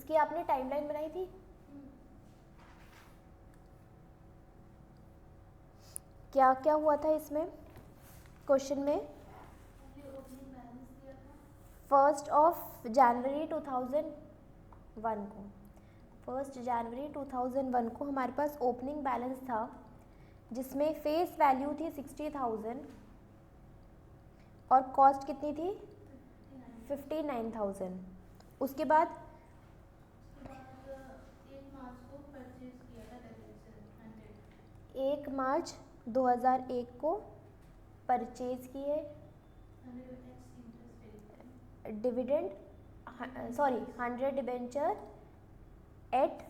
इसकी आपने टाइमलाइन बनाई थी? क्या क्या हुआ था इसमें क्वेश्चन में? 1 जनवरी 2001 को 1 जनवरी 2001 को हमारे पास ओपनिंग बैलेंस था जिसमें फेस वैल्यू थी 60,000 और कॉस्ट कितनी थी 59,000। उसके बाद 1 मार्च 2001 को परचेज किए dividend 100 debenture at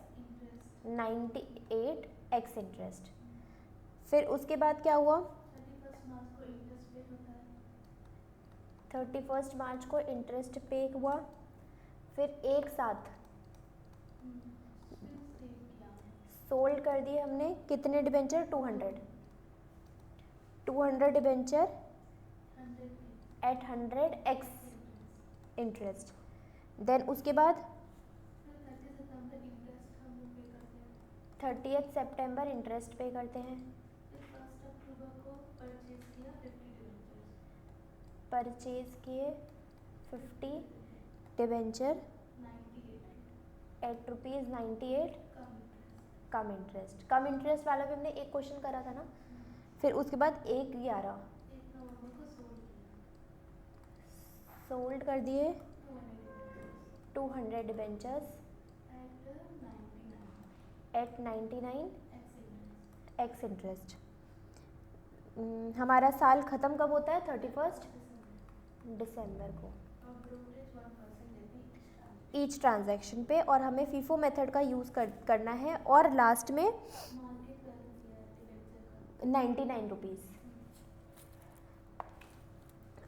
98 ex interest. फिर उसके बाद क्या हुआ? 31 मार्च को इंटरेस्ट पे हुआ। फिर एक साथ सोल्ड कर दिए हमने कितने debenture? 200 debenture at 100 ex interest. Then उसके बाद 30 सितंबर इंटरेस्ट पे करते हैं। परचेज किए 50 debenture at ₹98 come interest. Come interest वाला भी हमने एक क्वेश्चन करा था ना। फिर उसके बाद 1/11 सोल्ड कर दिए 200 डिबेंचर्स एट 99 एक्स इंटरेस्ट। हमारा साल ख़त्म कब होता है? 31 दिसंबर को ईच ट्रांजैक्शन पे, और हमें फीफो मेथड का यूज़ करना है। और लास्ट में 99 रुपीज़।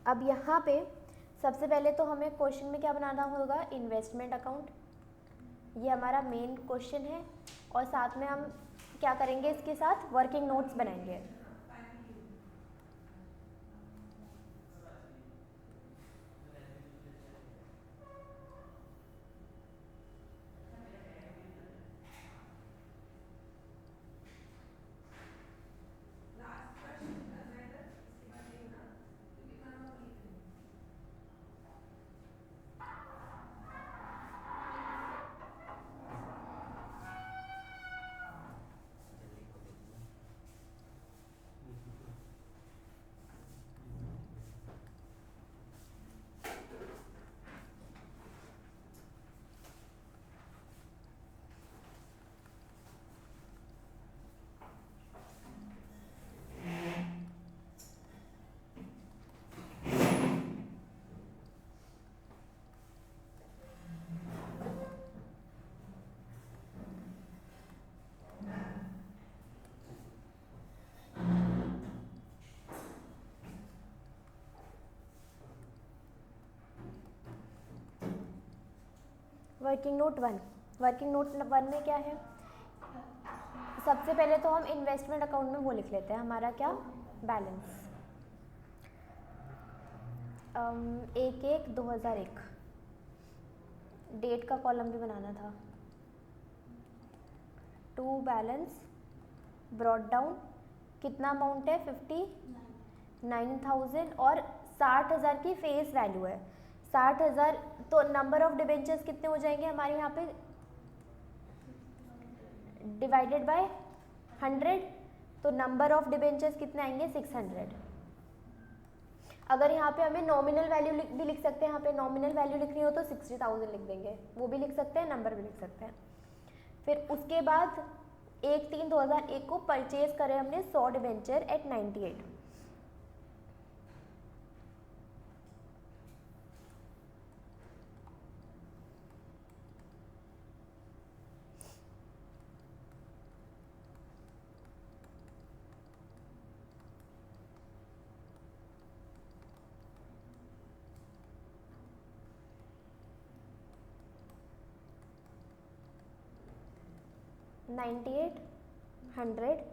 अब यहाँ पे सबसे पहले तो हमें क्वेश्चन में क्या बनाना होगा? Investment account. ये हमारा मेन क्वेश्चन है और साथ में हम क्या करेंगे? इसके साथ वर्किंग नोट्स बनाएंगे। Working note 1। वर्किंग नोट 1 में क्या है? सबसे पहले तो हम इन्वेस्टमेंट अकाउंट में वो लिख लेते हैं, हमारा क्या? बैलेंस 1/1/2001। डेट का कॉलम भी बनाना था। टू बैलेंस ब्रॉट डाउन कितना अमाउंट है? 59,000 और 60,000 की फेस वैल्यू है। 60,000 तो नंबर ऑफ डिबेंचर्स कितने हो जाएंगे हमारे यहाँ पे? डिवाइडेड बाय 100, तो नंबर ऑफ डिबेंचर्स कितने आएंगे? 600। अगर यहाँ पे हमें नॉमिनल वैल्यू भी लिख सकते हैं, यहाँ पे नॉमिनल वैल्यू लिखनी हो तो 60,000 लिख देंगे, वो भी लिख सकते हैं, नंबर भी लिख सकते हैं। फिर उसके बाद 1/3/2001 को परचेज करें हमने 100 डिबेंचर एट 98। $98, 100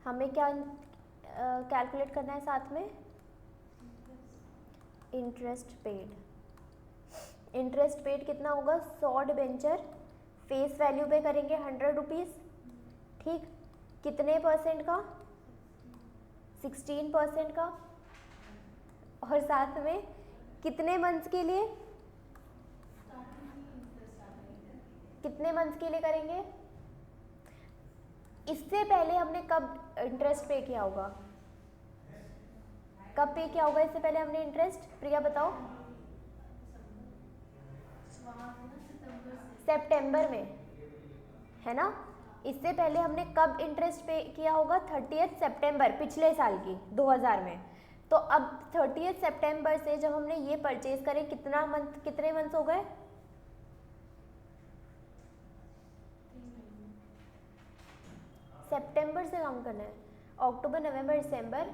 हमें क्या कैलकुलेट करना है साथ में? Interest paid. इंटरेस्ट पेड कितना होगा, 100 डिबेंचर फेस वैल्यू पे करेंगे 100 रुपीज़, ठीक, कितने परसेंट का, 16% का, और साथ में कितने मंथ्स के लिए, कितने मंथ्स के लिए करेंगे। इससे पहले हमने कब इंटरेस्ट पे किया होगा, कब पे किया होगा इससे पहले हमने इंटरेस्ट, प्रिया बताओ। सितंबर में, है ना। इससे पहले हमने कब इंटरेस्ट पे किया होगा, 30 सितंबर पिछले साल की 2000 में। तो अब 30 सितंबर से जब हमने ये परचेज करें, कितना मंथ, कितने मंथ्स हो गए, सितंबर से काउंट करना है, अक्टूबर नवंबर दिसंबर,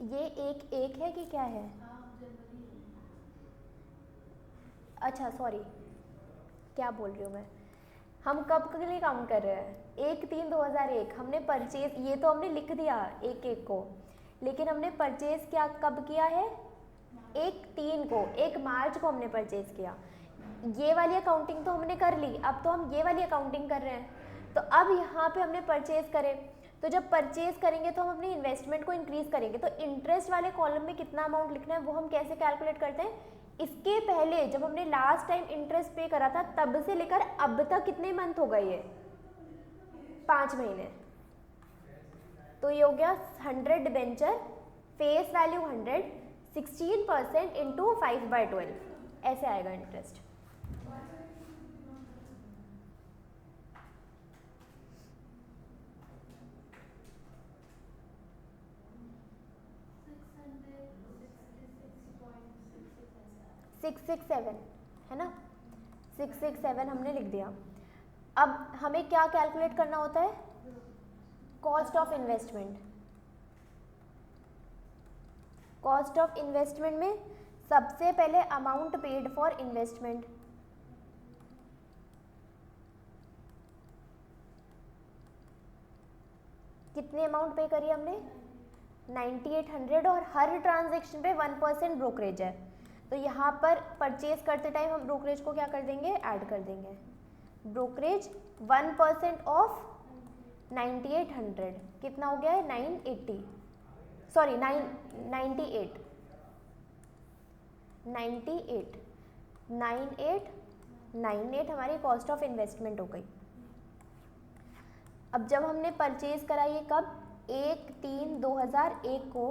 ये एक एक है कि क्या है, अच्छा सॉरी, क्या बोल रही हूँ मैं, हम कब के लिए काउंट कर रहे हैं, 1/3/2001 हमने परचेज, ये तो हमने लिख दिया एक एक को, लेकिन हमने परचेज क्या कब किया है, 1/3 को, 1 मार्च को हमने परचेज किया। ये वाली अकाउंटिंग तो हमने कर ली, अब तो हम ये वाली अकाउंटिंग कर रहे हैं। तो अब यहाँ पे हमने परचेज करे, तो जब परचेज करेंगे तो हम अपनी इन्वेस्टमेंट को इंक्रीज करेंगे, तो इंटरेस्ट वाले कॉलम में कितना अमाउंट लिखना है वो हम कैसे कैलकुलेट करते हैं, इसके पहले जब हमने लास्ट टाइम इंटरेस्ट पे करा था तब से लेकर अब तक कितने मंथ हो गए, ये 5 महीने। तो ये हो गया 100 डिबेंचर फेस वैल्यू 100, 16% इंटू 5/12, ऐसे आएगा इंटरेस्ट। सिक्स सिक्स सेवन है ना, 667 हमने लिख दिया। अब हमें क्या कैलकुलेट करना होता है, cost of investment. Cost of investment में सबसे पहले अमाउंट पेड फॉर इन्वेस्टमेंट, कितनी अमाउंट पे करी हमने, 9800, और हर ट्रांजेक्शन पे 1% ब्रोकरेज है। तो यहाँ पर परचेज करते टाइम हम ब्रोकरेज को क्या कर देंगे, ऐड कर देंगे, ब्रोकरेज 1% ऑफ 9800 कितना हो गया है, 980, सॉरी 98 98 हमारी कॉस्ट ऑफ इन्वेस्टमेंट हो गई। अब जब हमने परचेज कराई कब, 1/3/2001 को,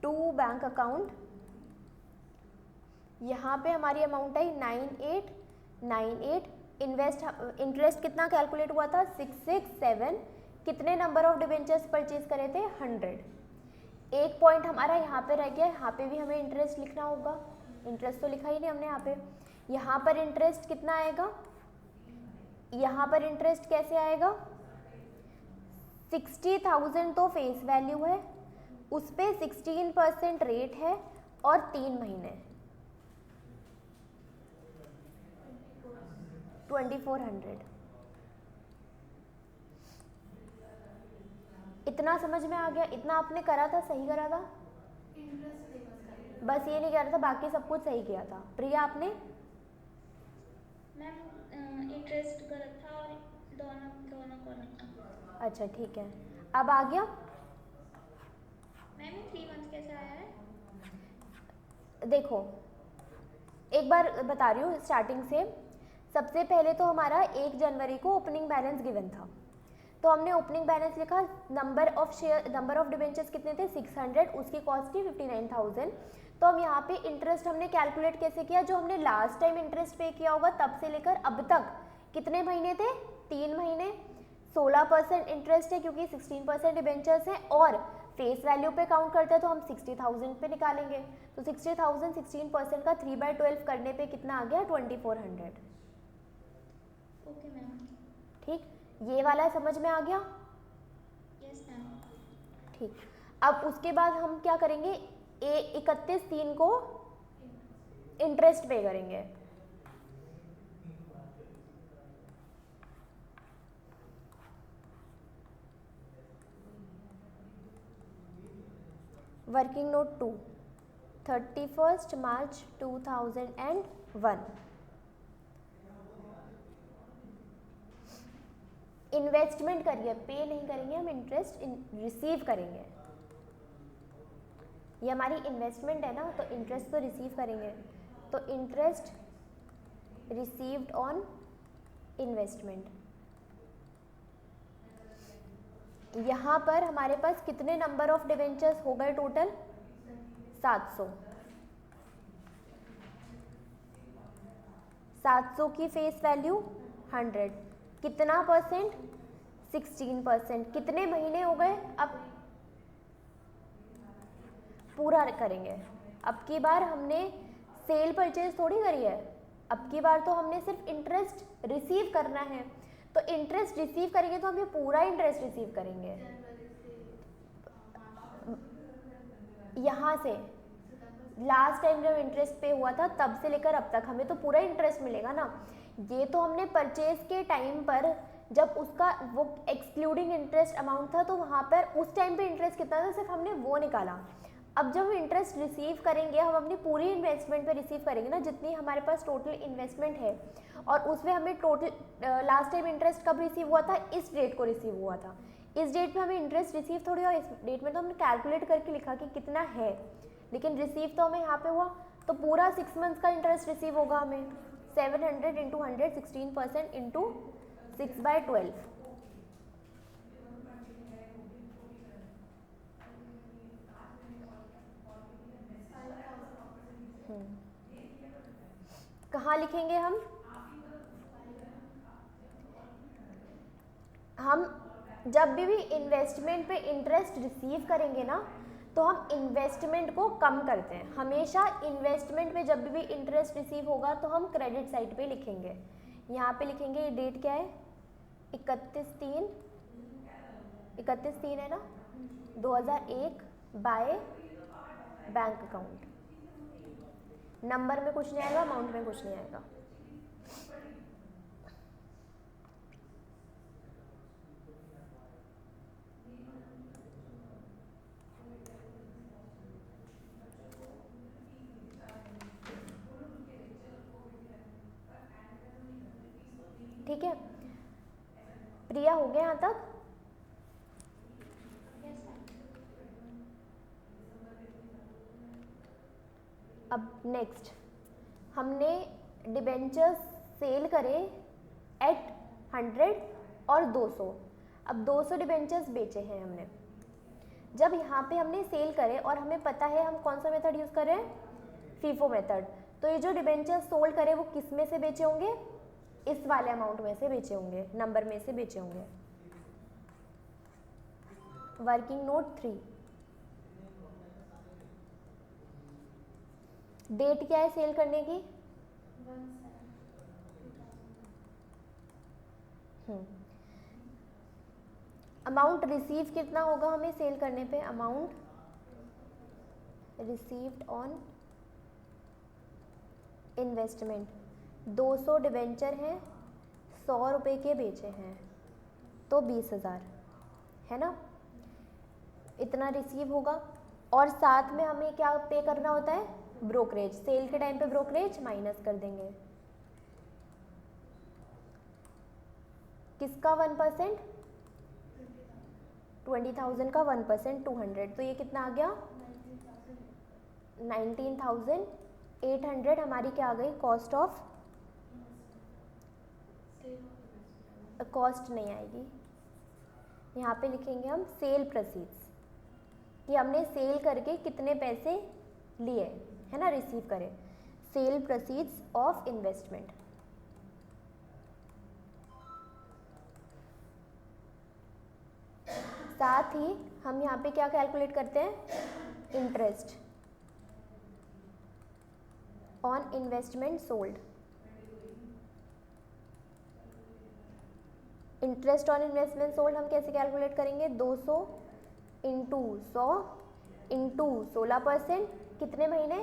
टू बैंक अकाउंट, यहाँ पे हमारी अमाउंट आई 9898, इंटरेस्ट कितना कैलकुलेट हुआ था, 667, कितने नंबर ऑफ डिबेंचर्स परचेज करे थे, 100। एक पॉइंट हमारा यहाँ पे रह गया, यहाँ पे भी हमें इंटरेस्ट लिखना होगा, इंटरेस्ट तो लिखा ही नहीं हमने यहाँ पे। यहाँ पर इंटरेस्ट कितना आएगा, यहाँ पर इंटरेस्ट कैसे आएगा, 60,000 तो फेस वैल्यू है, उस पे 16% रेट है और 3 महीने, 2400। इतना समझ में आ गया, इतना आपने करा था, सही करा था, बस ये नहीं करा था, बाकी सब कुछ सही किया था। प्रिया आपने, मैम इंटरेस्ट गलत था और दोनों कॉलम था। अच्छा ठीक है, अब आ गया। मैम 3 मंथ कैसे आया है, देखो एक बार बता रही हूँ स्टार्टिंग से। सबसे पहले तो हमारा 1 जनवरी को ओपनिंग बैलेंस गिवन था, तो हमने ओपनिंग बैलेंस लिखा, नंबर ऑफ डिबेंचर्स कितने थे, 600, उसकी कॉस्ट थी 59,000। तो हम यहाँ पे इंटरेस्ट हमने कैलकुलेट कैसे किया, जो हमने लास्ट टाइम इंटरेस्ट पे किया होगा तब से लेकर अब तक कितने महीने थे, 3 महीने, 16% इंटरेस्ट है क्योंकि 16% डिबेंचर्स हैं, और फेस वैल्यू पे काउंट करते हैं तो हम 60,000 पे निकालेंगे, तो 60,000 16% का 3/12 करने पे कितना आ गया, 2400। ओके मैम, ठीक, ये वाला समझ में आ गया, यस मैम। ठीक। अब उसके बाद हम क्या करेंगे, 31/3 को इंटरेस्ट पे करेंगे, वर्किंग नोट 2, 31 मार्च 2001। इन्वेस्टमेंट करिए, पे नहीं करेंगे हम, इंटरेस्ट रिसीव करेंगे। ये हमारी इन्वेस्टमेंट है ना, तो इंटरेस्ट तो रिसीव करेंगे। तो इंटरेस्ट रिसीव्ड ऑन इन्वेस्टमेंट। यहाँ पर हमारे पास कितने नंबर ऑफ डिवेंचर्स हो गए टोटल? 700। 700 की फेस वैल्यू 100, कितना परसेंट? 16%। कितने महीने हो गए? अब पूरा करेंगे। अब की बार हमने सेल परचेज थोड़ी करी है, अब की बार तो हमने सिर्फ इंटरेस्ट रिसीव करना है। तो इंटरेस्ट रिसीव करेंगे तो हम ये पूरा इंटरेस्ट रिसीव करेंगे। यहाँ से लास्ट टाइम जब इंटरेस्ट पे हुआ था तब से लेकर अब तक हमें तो पूरा इंटरेस्ट मिलेगा ना। ये तो हमने परचेज के टाइम पर जब उसका वो एक्सक्लूडिंग इंटरेस्ट अमाउंट था, तो वहाँ पर उस टाइम पे इंटरेस्ट कितना था सिर्फ हमने वो निकाला। अब जब हम इंटरेस्ट रिसीव करेंगे, हम अपनी पूरी इन्वेस्टमेंट पे रिसीव करेंगे ना, जितनी हमारे पास टोटल इन्वेस्टमेंट है, और उसमें हमें टोटल लास्ट टाइम इंटरेस्ट कब रिसीव हुआ था? इस डेट को रिसीव हुआ था। इस डेट पे हमें इंटरेस्ट रिसीव थोड़ी हुआ, इस डेट में तो हमने कैलकुलेट करके लिखा कि कितना है, लेकिन रिसीव तो हमें यहाँ पे हुआ। तो पूरा 6 मंथ्स का इंटरेस्ट रिसीव होगा हमें। 700 इंटू 100, 16% इंटू 6/12। कहाँ लिखेंगे हम जब भी इन्वेस्टमेंट पे इंटरेस्ट रिसीव करेंगे ना, तो हम इन्वेस्टमेंट को कम करते हैं। हमेशा इन्वेस्टमेंट पे जब भी इंटरेस्ट रिसीव होगा तो हम क्रेडिट साइड पे लिखेंगे। यहाँ पे लिखेंगे, ये डेट क्या है? 31/3 है ना, 2001 बाय बैंक अकाउंट। नंबर में कुछ नहीं आएगा, अमाउंट में कुछ नहीं आएगा। ठीक है, प्रिया हो गया यहाँ तक? अब नेक्स्ट, हमने डिबेंचर्स सेल करे एट 100 और 200। अब 200 डिबेंचर्स बेचे हैं हमने। जब यहाँ पे हमने सेल करे और हमें पता है हम कौन सा मेथड यूज़ कर रहे हैं? FIFO method. तो ये जो डिबेंचर्स सोल्ड करे वो किस में से बेचे होंगे? इस वाले अमाउंट में से बेचे होंगे, नंबर में से बेचे होंगे। वर्किंग नोट 3, डेट क्या है सेल करने की? अमाउंट रिसीव कितना होगा हमें सेल करने पे? Amount received on investment. 200 debenture हैं, 100 रुपये के बेचे हैं, तो 20,000 है ना, इतना रिसीव होगा। और साथ में हमें क्या पे करना होता है? ब्रोकरेज। सेल के टाइम पे ब्रोकरेज माइनस कर देंगे। किसका 1%? 20,000 का 1%, 200, तो ये कितना आ गया? 19,800 हमारी क्या आ गई? कॉस्ट ऑफ, कॉस्ट नहीं आएगी, यहाँ पे लिखेंगे हम सेल प्रोसीड्स, कि हमने सेल करके कितने पैसे लिए, है ना, रिसीव करे। Sale proceeds of investment. साथ ही हम यहाँ पे क्या कैलकुलेट करते हैं? Interest on investment sold. Interest on investment sold हम कैसे कैलकुलेट करेंगे? 200 इंटू 100 इंटू 16%, कितने महीने?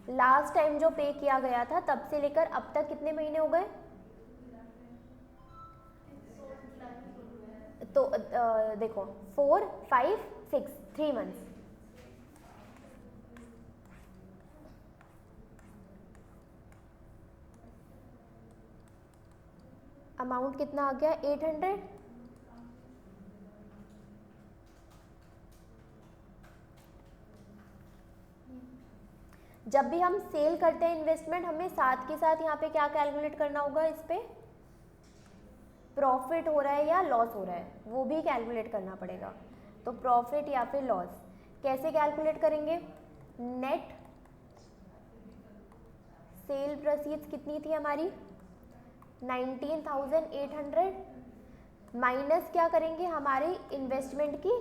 लास्ट टाइम जो पे किया गया था तब से लेकर अब तक कितने महीने हो गए? तो देखो 4, 5, 6 3 मंथ्स। अमाउंट कितना आ गया 800। जब भी हम सेल करते हैं इन्वेस्टमेंट, हमें साथ के साथ यहाँ पे क्या कैलकुलेट करना होगा, इस पे प्रॉफिट हो रहा है या लॉस हो रहा है वो भी कैलकुलेट करना पड़ेगा। तो प्रॉफिट या फिर लॉस कैसे कैलकुलेट करेंगे? नेट सेल प्रोसीड्स कितनी थी हमारी 19,800 माइनस क्या करेंगे हमारी इन्वेस्टमेंट की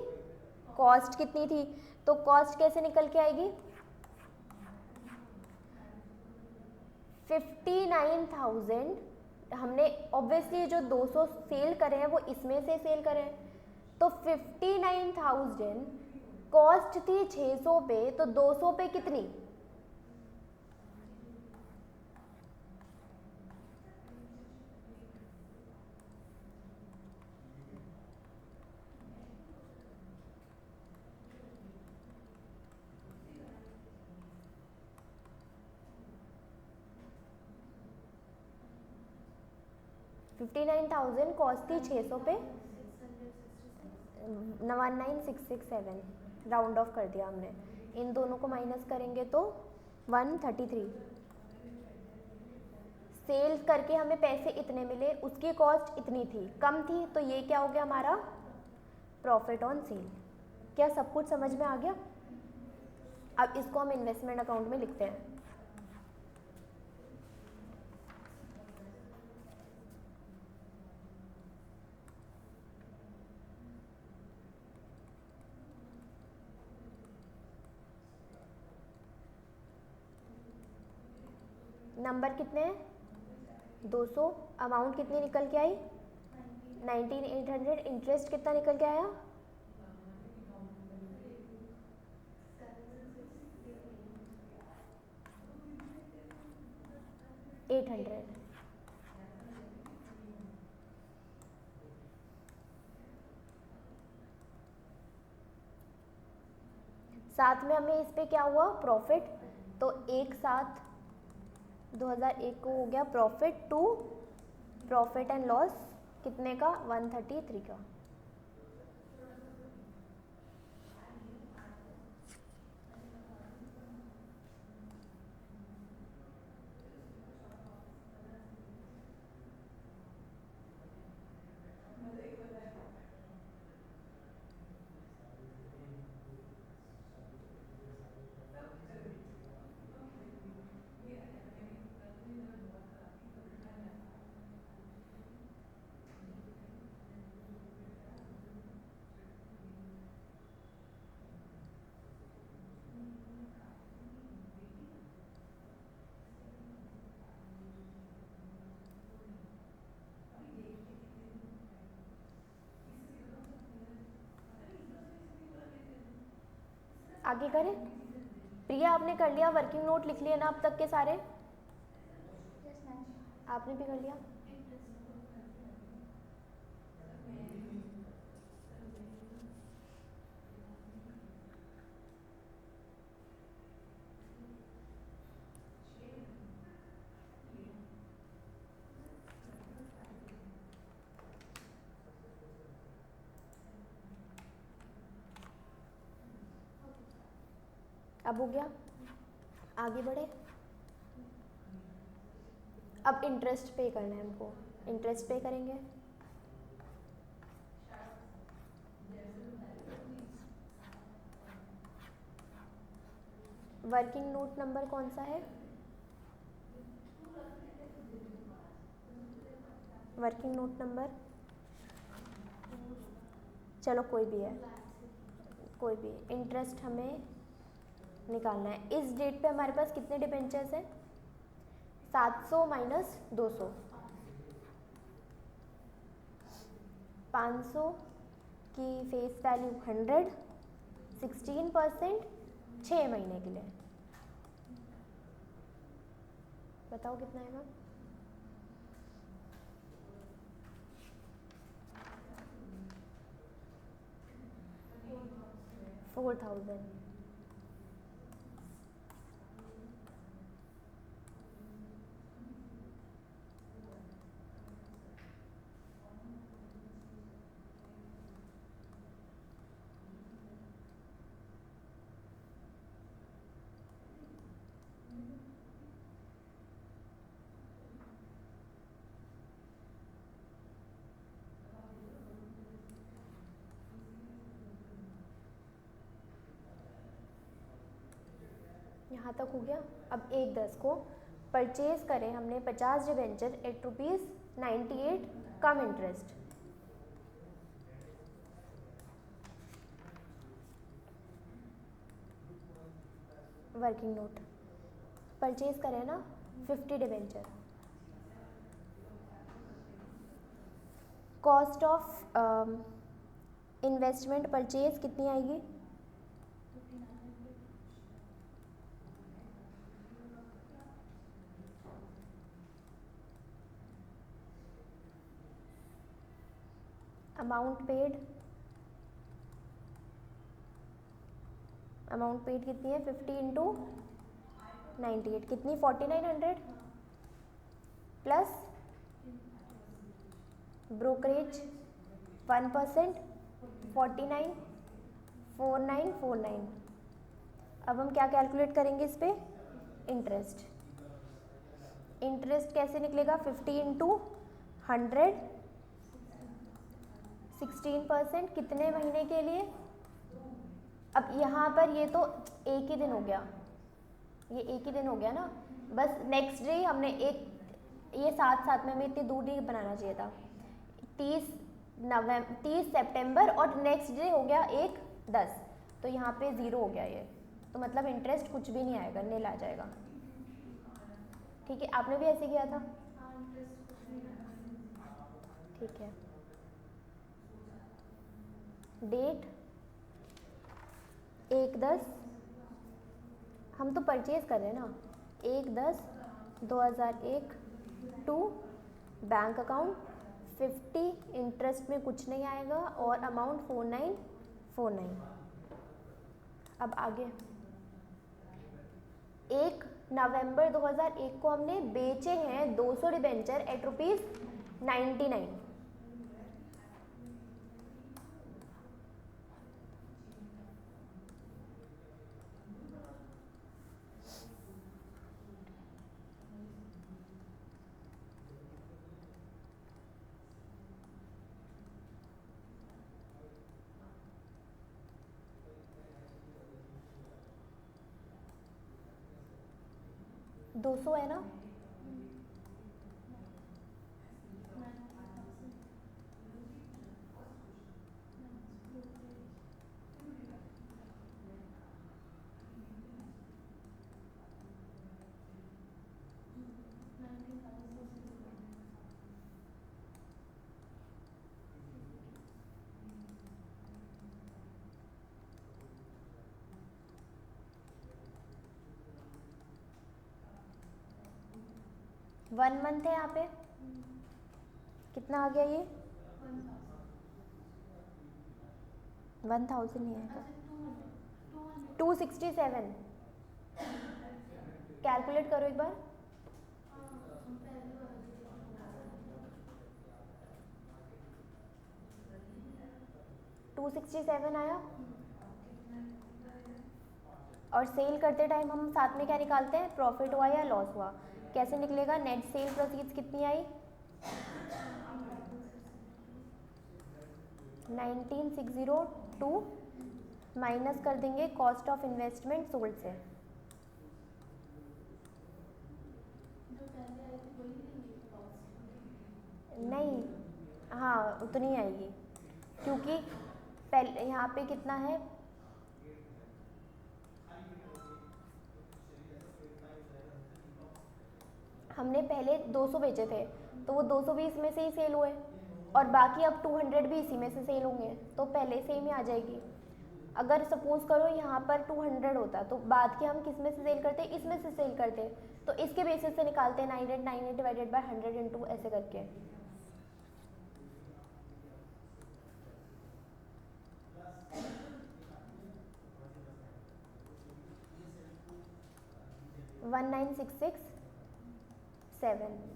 कॉस्ट कितनी थी। तो कॉस्ट कैसे निकल के आएगी 59,000। हमने ऑब्वियसली जो 200 सेल करे हैं वो इसमें से सेल करे हैं, तो 59,000 कॉस्ट थी 600 पे, तो 200 पे कितनी 59,000 कॉस्ट थी 600 पे, 19667 राउंड ऑफ कर दिया हमने। इन दोनों को माइनस करेंगे तो 133। सेल करके हमें पैसे इतने मिले, उसकी कॉस्ट इतनी थी, कम थी, तो ये क्या हो गया हमारा प्रॉफिट ऑन सेल। क्या सब कुछ समझ में आ गया? अब इसको हम इन्वेस्टमेंट अकाउंट में लिखते हैं। नंबर कितने हैं 200, अमाउंट कितनी निकल के आई 19,800, इंटरेस्ट कितना निकल के आया 800। साथ में हमें इस पे क्या हुआ प्रॉफिट, तो एक साथ 2001 को हो गया profit to profit and loss कितने का 133 का। आगे करें? प्रिया आपने कर लिया, वर्किंग नोट लिख लिए ना अब तक के सारे? Yes ma'am. आपने भी कर लिया? अब हो गया, आगे बढ़े। अब इंटरेस्ट पे करना है हमको, इंटरेस्ट पे करेंगे। वर्किंग नोट नंबर कौन सा है? वर्किंग नोट नंबर चलो कोई भी है, कोई भी। इंटरेस्ट हमें निकालना है। इस डेट पे हमारे पास कितने डिबेंचर्स हैं 700 माइनस 200, 500 की फेस वैल्यू 100, 16% 6 महीने के लिए। बताओ कितना आएगा? 4000। यहाँ तक हो गया। अब 1/10 को परचेज करें हमने 50 debenture at ₹98 come interest. Working note purchase करें ना 50 debenture. Cost of investment purchase कितनी आएगी? अमाउंट पेड कितनी है? 50 इंटू 98 कितनी? 4900 प्लस ब्रोकरेज 1%, 494949। अब हम क्या कैलकुलेट करेंगे इस पे? इंटरेस्ट कैसे निकलेगा? 50 इंटू 100, 16% कितने महीने के लिए? अब यहाँ पर ये तो एक ही दिन हो गया, ये एक ही दिन हो गया ना, बस नेक्स्ट डे हमने एक, ये साथ में हमें इतनी दूर नहीं बनाना चाहिए था। 30 सितंबर और नेक्स्ट डे हो गया 1/10, तो यहाँ पे 0 हो गया ये, तो मतलब इंटरेस्ट कुछ भी नहीं आएगा, नील आ जाएगा। ठीक है, आपने भी ऐसे किया था? ठीक है। डेट 1/10, हम तो परचेज कर रहे हैं ना, 1/10/2001 टू बैंक अकाउंट 50, इंटरेस्ट में कुछ नहीं आएगा और अमाउंट 4949। अब आगे 1 नवंबर 2001 को हमने बेचे हैं 200 डिबेंचर एट ₹99। दो सौ है ना? वन मंथ है यहाँ पे, कितना आ गया ये? 1000 नहीं आएगा, 267। कैलकुलेट करो एक बार। 267 आया। और सेल करते टाइम हम साथ में क्या निकालते हैं? प्रॉफिट हुआ या लॉस हुआ। कैसे निकलेगा? नेट सेल प्रोसीड्स कितनी आई? 19602 माइनस कर देंगे कॉस्ट ऑफ इन्वेस्टमेंट सोल्ड से। नहीं, हाँ उतनी आएगी, क्योंकि पहले यहाँ पे कितना है? हमने पहले 200 बेचे थे, तो वो 220 में से ही सेल हुए, और बाकी अब 200 भी इसी में से सेल होंगे, तो पहले से ही आ जाएगी। अगर सपोज करो यहाँ पर 200 होता, तो बाद के हम किस में से सेल करते? इसमें से सेल करते, तो इसके बेसिस से निकालते हैं 98 डिवाइडेड बाय 100 इंटू ऐसे करके। 1966.7।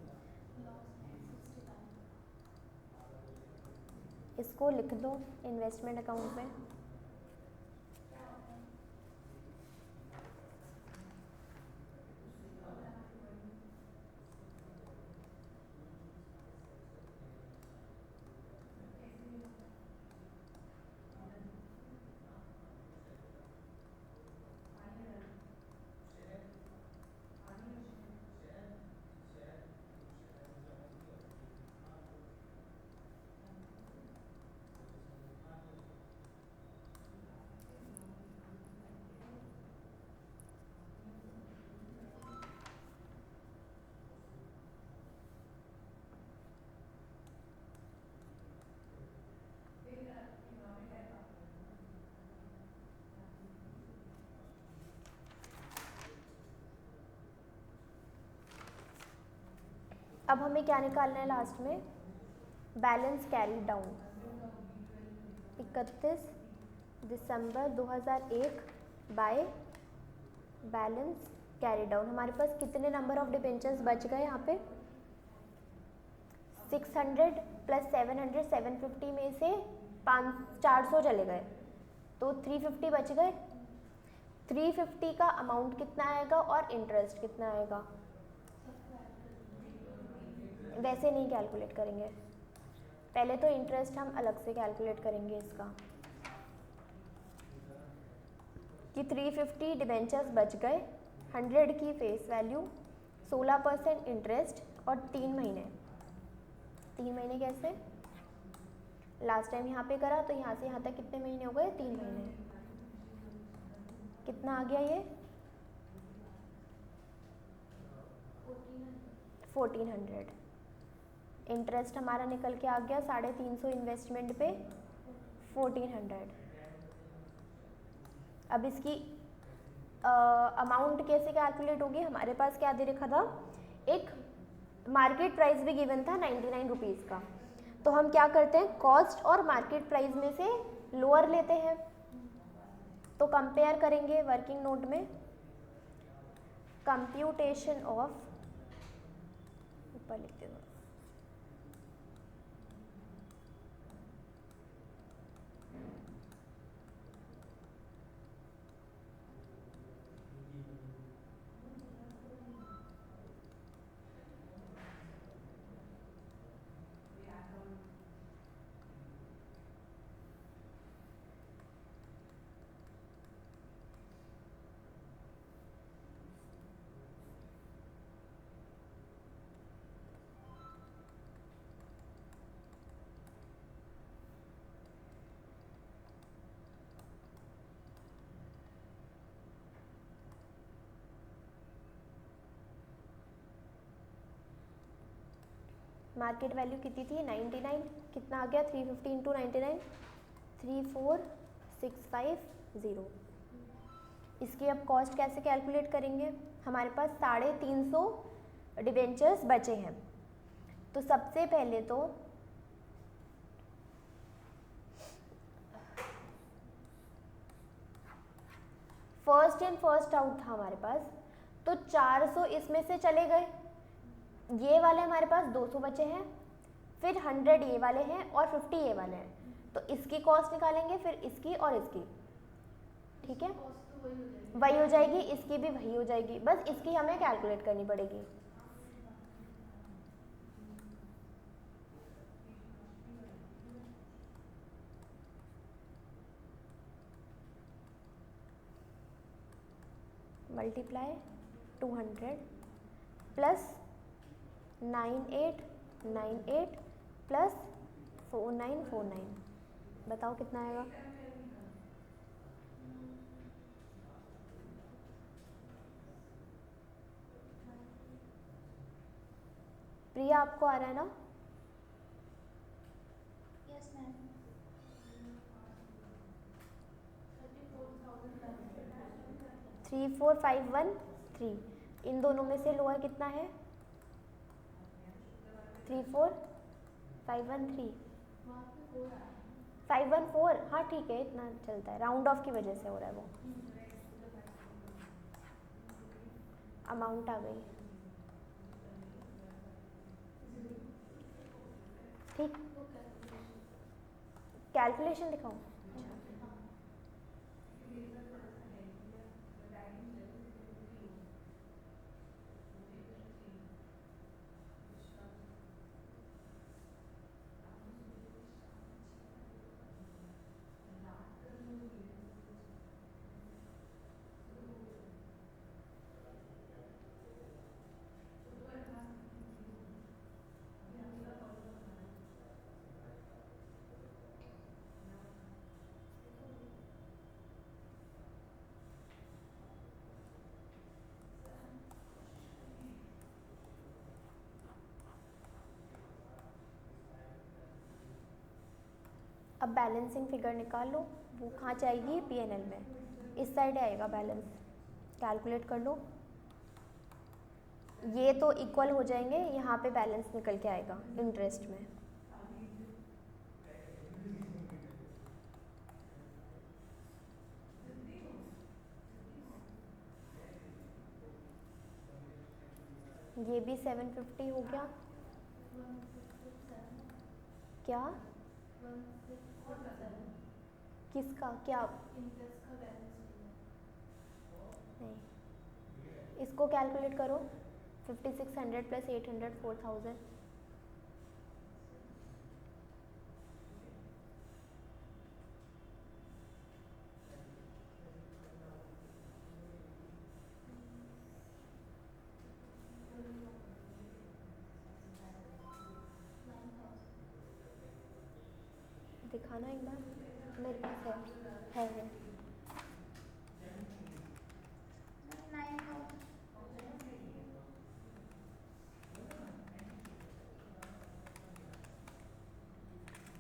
इसको लिख दो इन्वेस्टमेंट अकाउंट में। अब हमें क्या निकालना है लास्ट में? Balance carry down. 31 December 2001 by balance carry down. हमारे पास कितने नंबर ऑफ डिबेंचर्स बच गए यहाँ पे? 600 प्लस 700, 750 में से 400 चले गए तो 350 बच गए। 350 का अमाउंट कितना आएगा और इंटरेस्ट कितना आएगा? वैसे नहीं कैलकुलेट करेंगे, पहले तो इंटरेस्ट हम अलग से कैलकुलेट करेंगे इसका कि 350 डिबेंचर्स बच गए, 100 की फेस वैल्यू, 16% इंटरेस्ट और 3 महीने। 3 महीने कैसे? लास्ट टाइम यहाँ पे करा तो यहाँ से यहाँ तक कितने महीने हो गए? 3 महीने। कितना आ गया ये? 1400। इंटरेस्ट हमारा निकल के आ गया 350 इन्वेस्टमेंट पे 1400। अब इसकी अमाउंट कैसे कैलकुलेट होगी? हमारे पास क्या दे रखा था? एक मार्केट प्राइस भी गिवन था 99 रुपीज़ का। तो हम क्या करते हैं, कॉस्ट और मार्केट प्राइस में से लोअर लेते हैं। तो कंपेयर करेंगे वर्किंग नोट में, कंप्यूटेशन ऑफ, ऊपर लिखते हैं, मार्केट वैल्यू कितनी थी? 99। कितना आ गया? 350 इंटू 99, 34650। इसकी अब कॉस्ट कैसे कैलकुलेट करेंगे? हमारे पास 350 डिबेंचर्स बचे हैं। तो सबसे पहले तो फर्स्ट इन फर्स्ट आउट था हमारे पास, तो 400 इसमें से चले गए, ये वाले हमारे पास 200 बचे हैं, फिर 100 ये वाले हैं और 50 ये वाले हैं। तो इसकी कॉस्ट निकालेंगे, फिर इसकी और इसकी, ठीक है, वही हो जाएगी, इसकी भी वही हो जाएगी, बस इसकी हमें कैलकुलेट करनी पड़ेगी। मल्टीप्लाई 200 प्लस 9898 प्लस 4949, बताओ कितना आएगा? प्रिया आपको आ रहा है ना? Yes ma'am. 34513। इन दोनों में से लोअर कितना है? 34513, 514। हाँ ठीक है, इतना चलता है, राउंड ऑफ की वजह से हो रहा है वो। अमाउंट आ गई। ठीक, कैलकुलेशन दिखाऊं? अब बैलेंसिंग फिगर निकाल लो, वो कहाँ जाएगी? पीएनएल में, इस साइड आएगा बैलेंस। कैलकुलेट कर लो, ये तो इक्वल हो जाएंगे, यहाँ पे बैलेंस निकल के आएगा इंटरेस्ट में। ये भी 750 हो गया। क्या? किसका क्या? नहीं, इसको कैलकुलेट करो। 5600 प्लस 800 4000। दिखाना एक बार, मेरे पास है।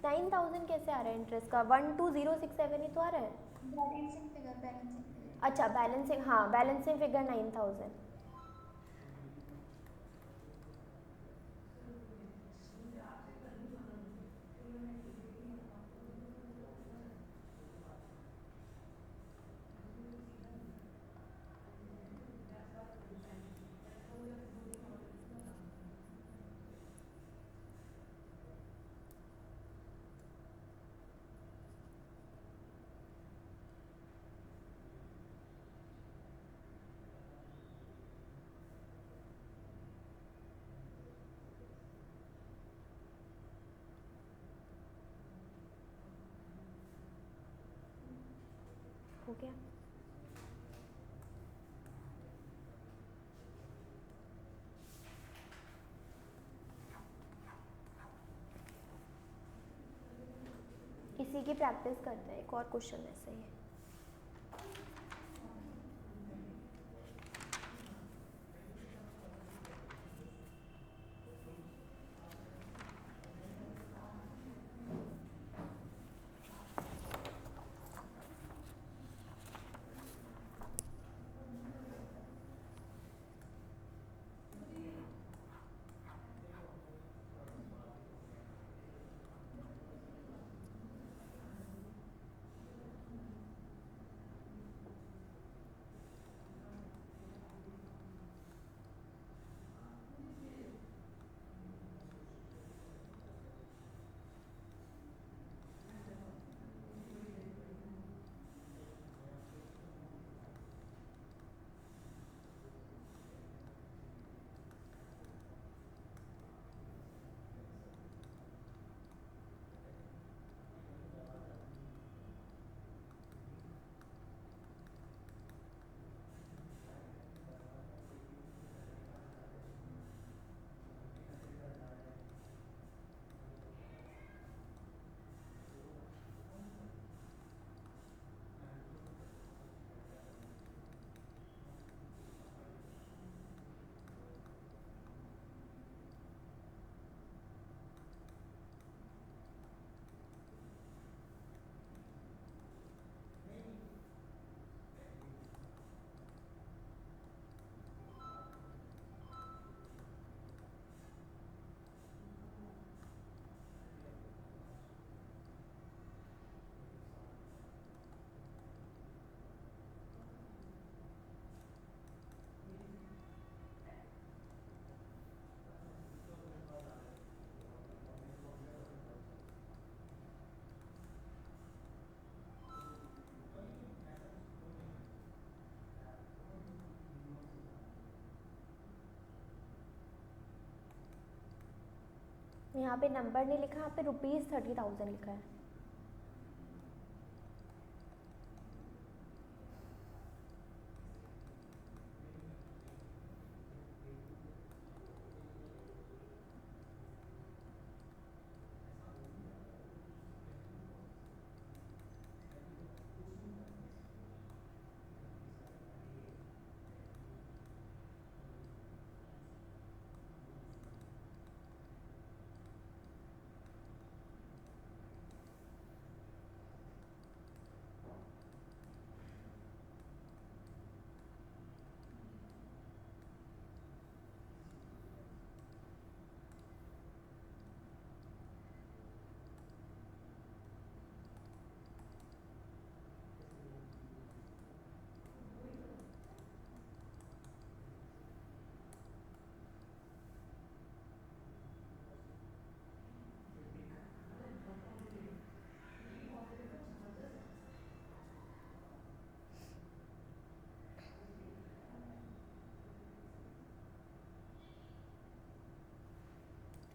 9000 कैसे आ रहा है इंटरेस्ट का? 12067 ही तो आ रहा है। Balancing figure. अच्छा बैलेंसिंग, हाँ बैलेंसिंग फिगर 9000। हो गया। इसी की प्रैक्टिस करते हैं, एक और क्वेश्चन ऐसे ही। यहाँ पे नंबर नहीं लिखा, यहाँ पे ₹30,000 लिखा है।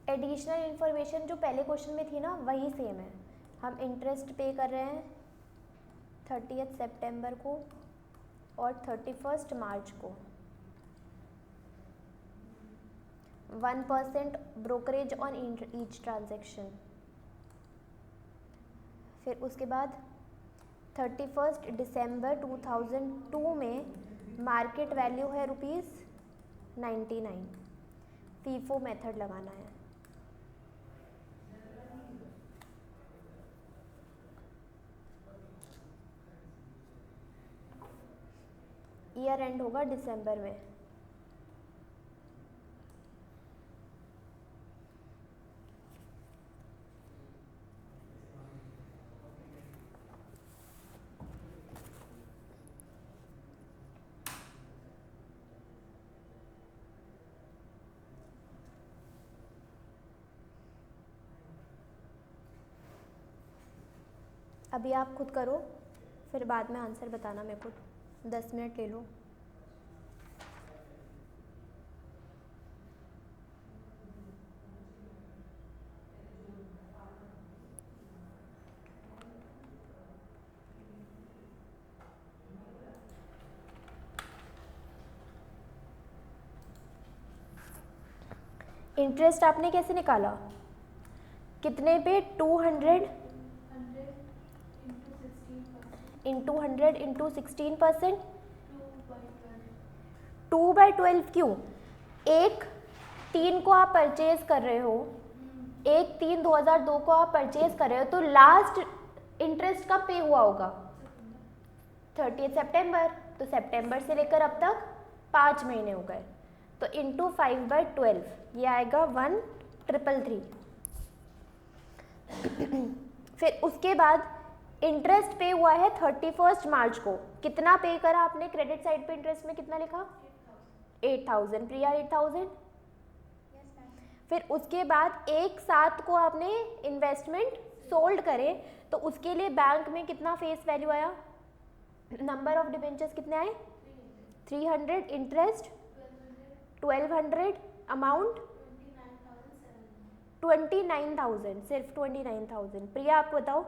एडिशनल इन्फॉर्मेशन जो पहले क्वेश्चन में थी ना वही सेम है। हम इंटरेस्ट पे कर रहे हैं 30 सितंबर को और 31 मार्च को। 1% ब्रोकरेज ऑन ईच ट्रांजेक्शन। फिर उसके बाद 31 दिसंबर 2002 में मार्केट वैल्यू है ₹99। फीफो मेथड लगाना है। ईयर एंड होगा दिसंबर में। अभी आप खुद करो, फिर बाद में आंसर बताना मेरे को। 10 मिनट ले लो। इंटरेस्ट आपने कैसे निकाला? कितने पे? 200 इंटू 100 इंटू 16%। 2/12 क्यों? 1/3 को आप परचेज कर रहे हो, 1/3/2002 को आप परचेज कर रहे हो, तो लास्ट इंटरेस्ट कब पे हुआ होगा? 30 सितंबर। तो सितंबर से लेकर अब तक 5 महीने हो गए, तो इंटू 5/12 ये आएगा 1,333। फिर उसके बाद इंटरेस्ट पे हुआ है 31 मार्च को। कितना पे करा आपने क्रेडिट साइड पे? इंटरेस्ट में कितना लिखा? 8,000। प्रिया 8,000। फिर उसके बाद एक साथ को आपने इन्वेस्टमेंट सोल्ड करे, तो उसके लिए बैंक में कितना फेस वैल्यू आया? नंबर ऑफ डिबेंचर्स कितने आए? 300। इंटरेस्ट 1,200। अमाउंट 29,000। सिर्फ 29,000। प्रिया आप बताओ।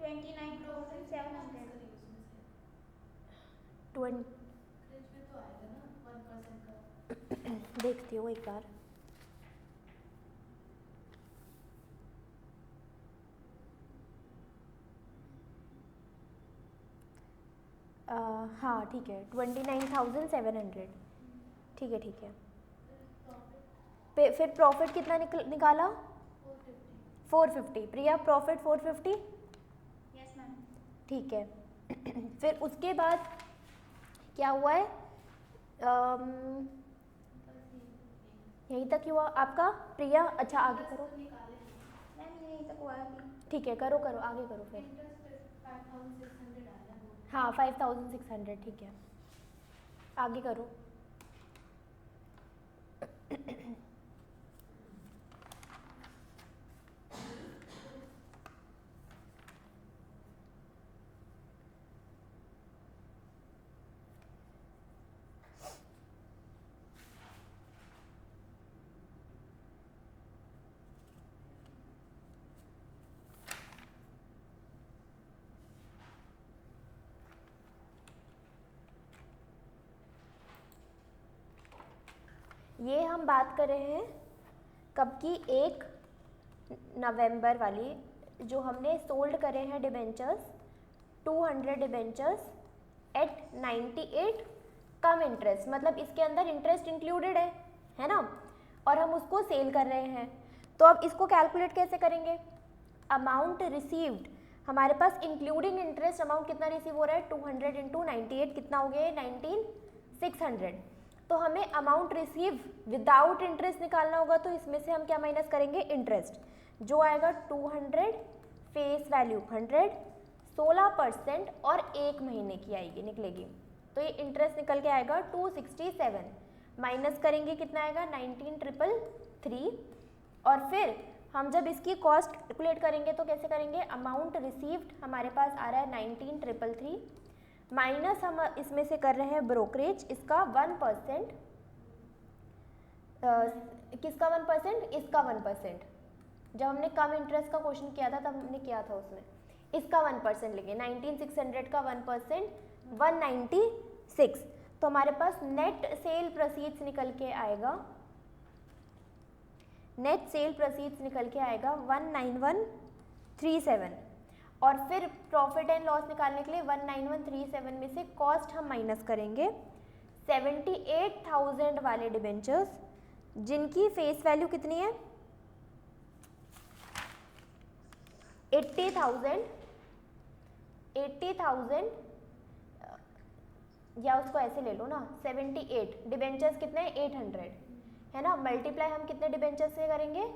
29,700। 20 देखती हूँ एक बार। हाँ ठीक है, 29,700। ठीक है ठीक है। फिर प्रॉफिट कितना निकाला? 450। प्रिया प्रॉफिट 450। Yes ma'am. ठीक है। फिर उसके बाद क्या हुआ है? यहीं तक हुआ आपका प्रिया? अच्छा आगे करो। मैम यहीं तक हुआ अभी। ठीक है, करो करो आगे करो फिर। हाँ 5,600। ठीक है, आगे करो। ये हम बात कर रहे हैं कब की, 1 नवंबर वाली, जो हमने सोल्ड करे हैं डिबेंचर्स, 200 डिबेंचर्स एट 98 कम इंटरेस्ट, मतलब इसके अंदर इंटरेस्ट इंक्लूडेड है ना, और हम उसको सेल कर रहे हैं। तो अब इसको कैलकुलेट कैसे करेंगे? अमाउंट रिसीव्ड, हमारे पास इंक्लूडिंग इंटरेस्ट अमाउंट कितना रिसीव हो रहा है, 200 इंटू 98 कितना हो गया, 19600। तो हमें अमाउंट रिसीव विदाउट इंटरेस्ट निकालना होगा, तो इसमें से हम क्या माइनस करेंगे, इंटरेस्ट, जो आएगा 200 फेस वैल्यू 100 16% और 1 महीने की आएगी निकलेगी। तो ये इंटरेस्ट निकल के आएगा 267, माइनस करेंगे कितना आएगा 19333, और फिर हम जब इसकी कॉस्ट कैलकुलेट करेंगे तो कैसे करेंगे, अमाउंट रिसीव्ड हमारे पास आ रहा है 19333 माइनस हम इसमें से कर रहे हैं ब्रोकरेज, इसका 1%, किसका 1%, इसका 1%। जब हमने कम इंटरेस्ट का क्वेश्चन किया था तब हमने किया था उसमें इसका 1% लेंगे, 19600 का 1% 196। तो हमारे पास नेट सेल प्रोसीड्स निकल के आएगा, नेट सेल प्रोसीड्स निकल के आएगा 19137, और फिर प्रॉफिट एंड लॉस निकालने के लिए 19137 में से कॉस्ट हम माइनस करेंगे 78,000 वाले डिबेंचर्स जिनकी फेस वैल्यू कितनी है 80,000 या उसको ऐसे ले लो ना, 78 डिबेंचर्स कितने हैं 800 है ना, मल्टीप्लाई हम कितने डिबेंचर्स से करेंगे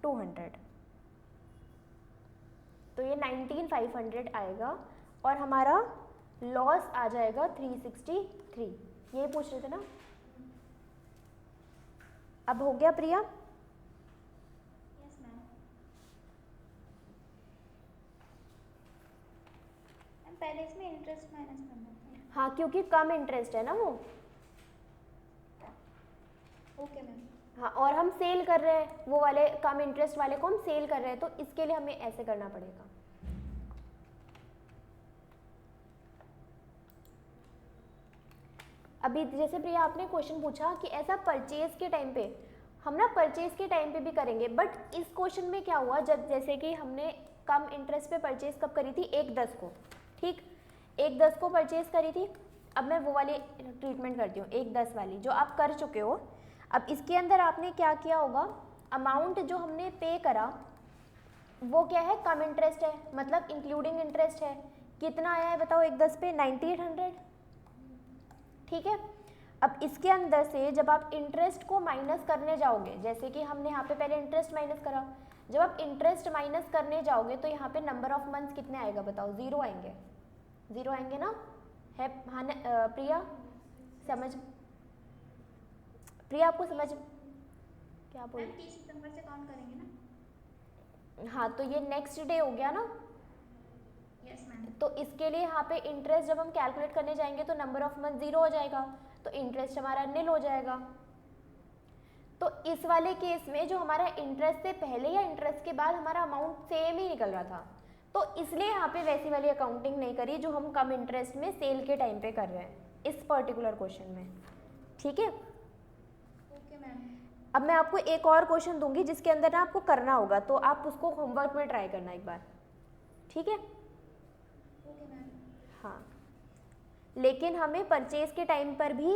200, तो ये 19,500 आएगा और हमारा लॉस आ जाएगा 363। यही पूछ रहे थे ना, अब हो गया प्रिया? Yes ma'am. पहले इसमें इंटरेस्ट माइनस करना है। हाँ, क्योंकि कम इंटरेस्ट है ना वो। Okay ma'am. हाँ, और हम सेल कर रहे हैं वो वाले कम इंटरेस्ट वाले को हम सेल कर रहे हैं, तो इसके लिए हमें ऐसे करना पड़ेगा। अभी जैसे प्रिया आपने क्वेश्चन पूछा कि ऐसा परचेज के टाइम पे, हम ना परचेज के टाइम पे भी करेंगे, बट इस क्वेश्चन में क्या हुआ, जब जैसे कि हमने कम इंटरेस्ट पे परचेज कब करी थी 1/10 को, ठीक 1/10 को परचेज करी थी। अब मैं वो वाली ट्रीटमेंट करती हूँ 1/10 वाली जो आप कर चुके हो। अब इसके अंदर आपने क्या किया होगा, अमाउंट जो हमने पे करा वो क्या है, कम इंटरेस्ट है, मतलब इंक्लूडिंग इंटरेस्ट है। कितना आया है बताओ 1/10 पे 9800, ठीक है। अब इसके अंदर से जब आप इंटरेस्ट को माइनस करने जाओगे, जैसे कि हमने यहाँ पे पहले इंटरेस्ट माइनस करा, जब आप इंटरेस्ट माइनस करने जाओगे तो यहाँ पे नंबर ऑफ मंथ्स कितने आएगा बताओ, 0 आएंगे, 0 आएंगे ना, है हाँ प्रिया समझ, प्रिया आपको समझ क्या बोल, 30 सितंबर से काउंट करेंगे ना। हाँ, तो ये नेक्स्ट डे हो गया ना। Yes ma'am. तो इसके लिए यहाँ पे इंटरेस्ट जब हम कैलकुलेट करने जाएंगे तो नंबर ऑफ मंथ 0 हो जाएगा, तो इंटरेस्ट हमारा निल हो जाएगा। तो इस वाले केस में जो हमारा इंटरेस्ट से पहले या इंटरेस्ट के बाद हमारा अमाउंट सेम ही निकल रहा था, तो इसलिए यहाँ पे वैसी वाली अकाउंटिंग नहीं करी जो हम कम इंटरेस्ट में सेल के टाइम पे कर रहे हैं इस पर्टिकुलर क्वेश्चन में, ठीक है। Okay ma'am. अब मैं आपको एक और क्वेश्चन दूंगी जिसके अंदर ना आपको करना होगा, तो आप उसको होमवर्क में ट्राई करना एक बार, ठीक है। Okay ma'am. हाँ, लेकिन हमें परचेज के टाइम पर भी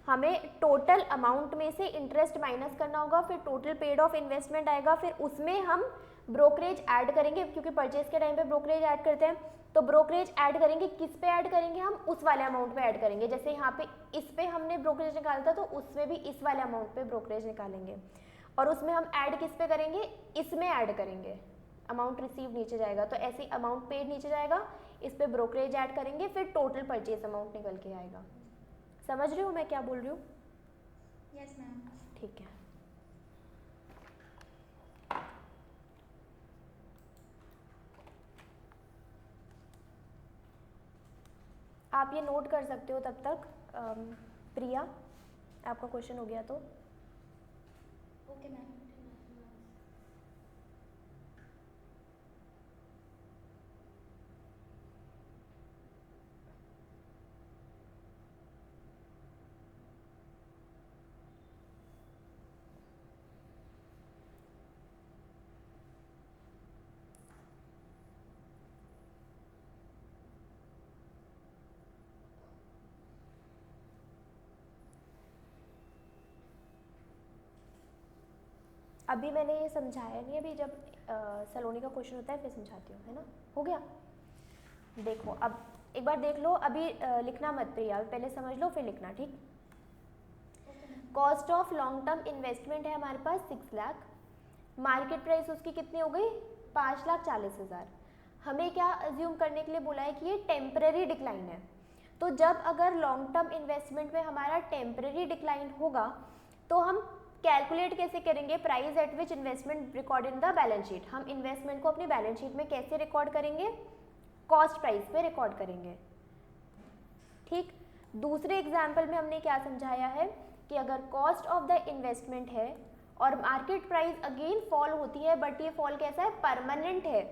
हमें टोटल अमाउंट में से इंटरेस्ट माइनस करना होगा, फिर टोटल पेड ऑफ इन्वेस्टमेंट आएगा, फिर उसमें हम ब्रोकरेज ऐड करेंगे, क्योंकि परचेज के टाइम पे ब्रोकरेज ऐड करते हैं, तो ब्रोकरेज ऐड करेंगे, किस पे ऐड करेंगे, हम उस वाले अमाउंट पे ऐड करेंगे। जैसे यहाँ पे इस पे हमने ब्रोकरेज निकाला था, तो उसमें भी इस वाले अमाउंट पे ब्रोकरेज निकालेंगे, और उसमें हम ऐड किस पे करेंगे, इसमें ऐड करेंगे, अमाउंट रिसीव नीचे जाएगा, तो ऐसे ही अमाउंट पेड नीचे जाएगा, इस पे ब्रोकरेज ऐड करेंगे, फिर टोटल परचेज अमाउंट निकल के आएगा। समझ रही हो मैं क्या बोल रही हूँ? Yes ma'am. ठीक है। आप ये नोट कर सकते हो तब तक, प्रिया आपका क्वेश्चन हो गया तो। Okay ma'am. अभी मैंने ये समझाया नहीं, अभी जब सलोनी का क्वेश्चन होता है फिर समझाती हूँ, है ना। हो गया। देखो अब एक बार देख लो, अभी लिखना मत प्रिया, पहले समझ लो फिर लिखना, ठीक। Cost of long term investment है हमारे पास 6 लाख, मार्केट प्राइस उसकी कितनी हो गई 5,40,000। हमें क्या अज्यूम करने के लिए बोला है कि ये टेम्पररी डिक्लाइन है। तो जब अगर लॉन्ग टर्म इन्वेस्टमेंट में हमारा टेम्पररी डिक्लाइन होगा तो हम कैलकुलेट कैसे करेंगे, price at which investment record in the balance sheet. हम इन्वेस्टमेंट को अपनी बैलेंस शीट में कैसे रिकॉर्ड करेंगे, कॉस्ट प्राइस पे रिकॉर्ड करेंगे, ठीक। दूसरे एग्जाम्पल में हमने क्या समझाया है कि अगर कॉस्ट ऑफ द इन्वेस्टमेंट है और मार्केट प्राइस अगेन फॉल होती है, बट ये फॉल कैसा है, परमानेंट है,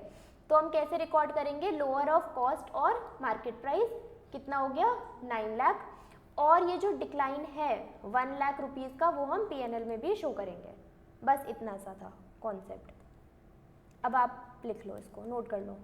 तो हम कैसे रिकॉर्ड करेंगे, लोअर ऑफ कॉस्ट और मार्केट प्राइस कितना हो गया 9 लाख, और ये जो डिक्लाइन है 1 लाख रुपीज़ का वो हम P&L में भी शो करेंगे। बस इतना सा था कॉन्सेप्ट। अब आप लिख लो, इसको नोट कर लो।